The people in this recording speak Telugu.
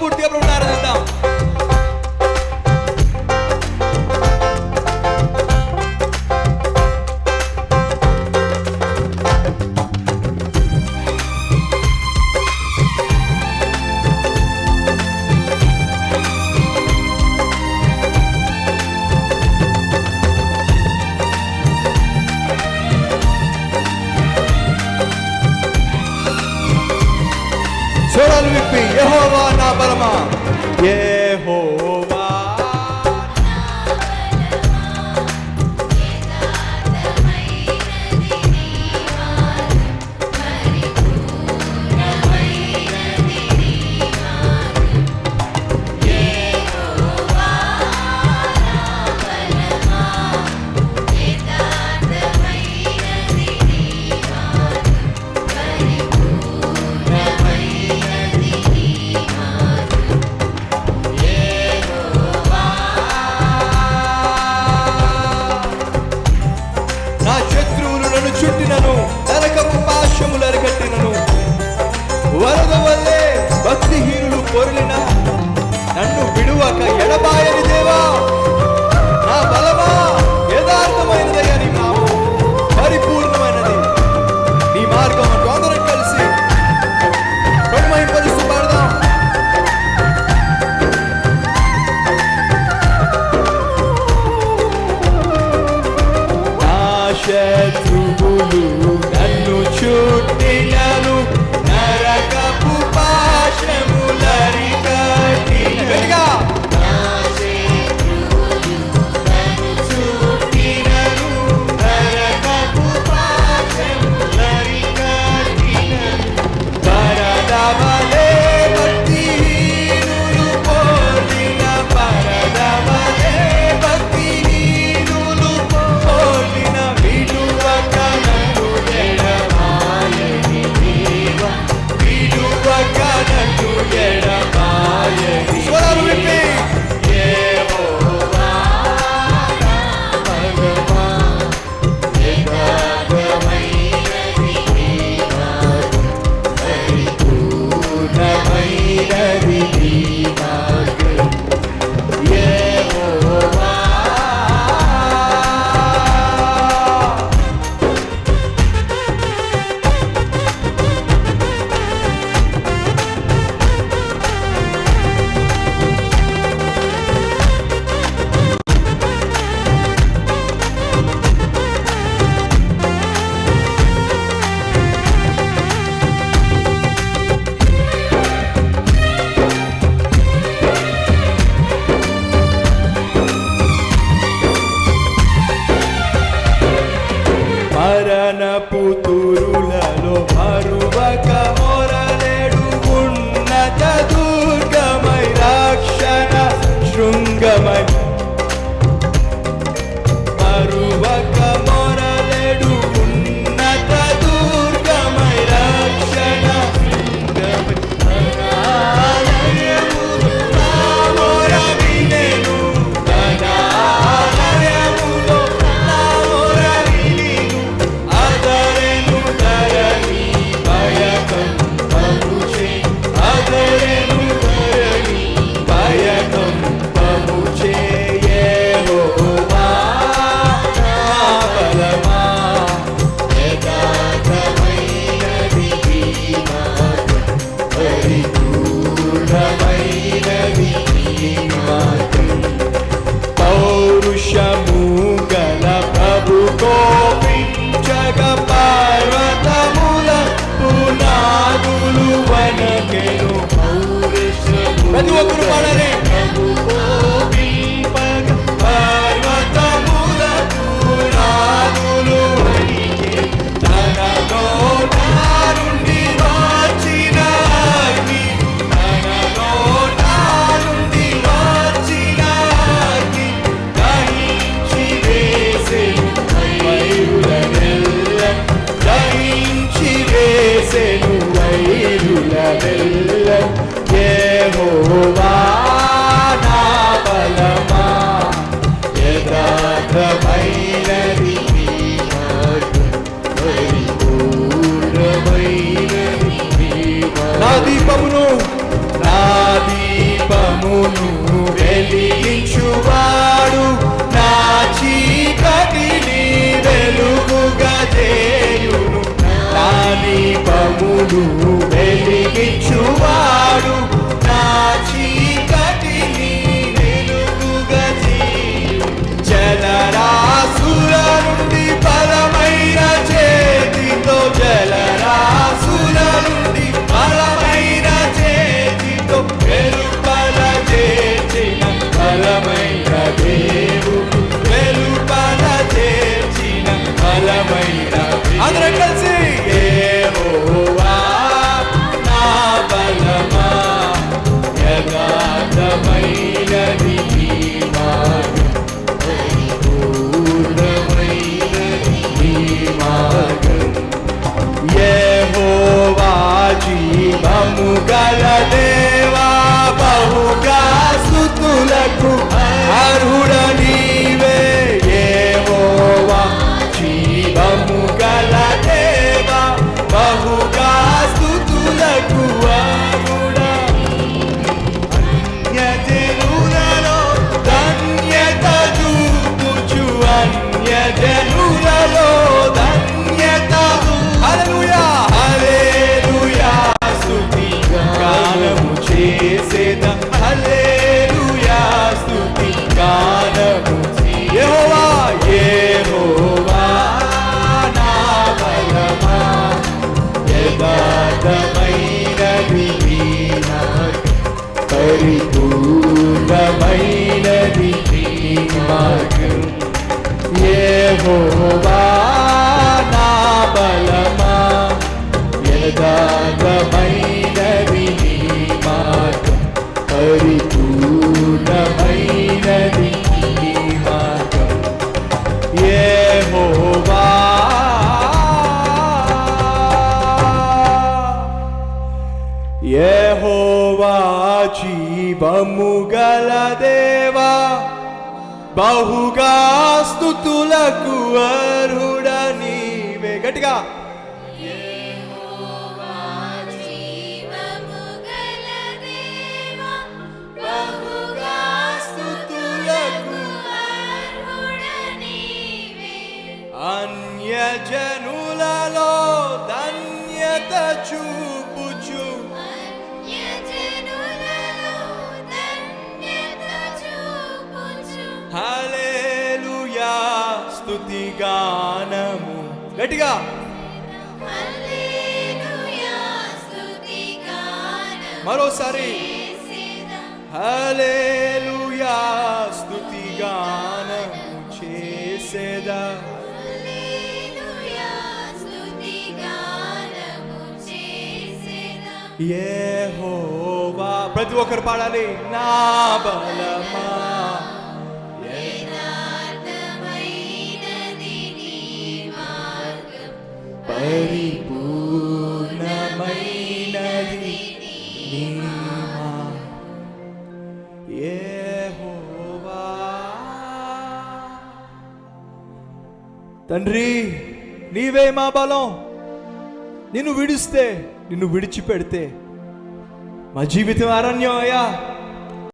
మనస్ఫూర్తిగా ప్రార్థిద్దాం. స్వరాలు విప్పి యెహోవా నా బలమా, యెహోవా చుట్టినను నరకపు పాశములు అరికట్టినను వరద వల్లే భక్తిహీనులు పొరలిన నన్ను విడువక ఎడబాయని దేవా, నా బలమా యథార్థమైనదయ్యా, నీ నామం పరిపూర్ణమైనది, నీ మార్గం అంటూ అందరం కలిసి మహిమపరుస్తూ పాడదాం. నన్ను చుట్టినను నరకపు పాశములరికట్టినను పరదవలే భక్తిహీనులు పోలిన పరదవలే భక్తిహీనులు పోలిన విడువక నన్ను ఎడబాయని దేవా, విడువక నన్ను ఎడబాయని. స్వరాలు విప్పి యెహోవా నా బలమా, యథార్థమైనది నీ మార్గం, పరిపూర్ణమైనది నీ మార్గం, యెహోవా. మరణపు తురులలో మరువక మొరలేడు ఉన్నత దుర్గమై రక్షణ శృంగమై, మరువక మొరలేడు ఉన్నత దుర్గమై రక్షణ శృంగమై, అనాలయములో నా మొర వినెను, అనాలయములో నా మొర వినెను, అదరెను ధరణి భయకంపముచే, అదరెను ధరణి భయకంపముచే, యెహోవా నా బలమా, యథార్థమైనది నీ మార్గం, పరిపూర్ణమైనది నీ మార్గం. పౌరుషము గల ప్రభు కోపించగ పర్వతముల పునాదులు వనకెను, ప్రతి ఒక్కరు పాడాలి. ప్రభు కోపింపగ పర్వతముల పునాదులు వణికెను, తన నోట నుండి వచ్చిన అగ్ని, తన నోట నుండి వచ్చిన అగ్ని దహించి వేసెను వైరులనెల్ల, దహించి వేసెను వైరులనెల్ల, యెహోవా అన్యజనులలో ధన్యత. హల్లెలూయా హల్లెలూయా స్తుతి గానము చేసేద. హల్లెలూయా స్తుతి గానము యెహోవా యెహోవా నా బలమా యథార్థమైనది నీ మార్గం పరిపూర్ణమైనది నీ మార్గం. యెహోవా నా బలమా యథార్థమైనది నీ మార్గం పరిపూర్ణమైనది నీ మార్గం. యెహోవా యెహోవా జీవము గల దేవా బహుగా స్తుతులకు అర్హుడ నీవే. గట్టిగా అన్యజనులలో ధన్యత చూపుచు. హల్లెలూయా స్తుతి గానము. గట్టిగా మరోసారి హల్లెలూయా స్తుతి గానము చేసేదా. యెహోవా ప్రతి ఒక్కరు పాడాలి. నా బలమా పరిపూర్ణమైనది నీ మార్గం. యెహోవా తండ్రి నీవే మా బలం. నిన్ను విడిస్తే నిన్ను విడిచిపెడితే మా జీవితం అరణ్యం అయ్యా.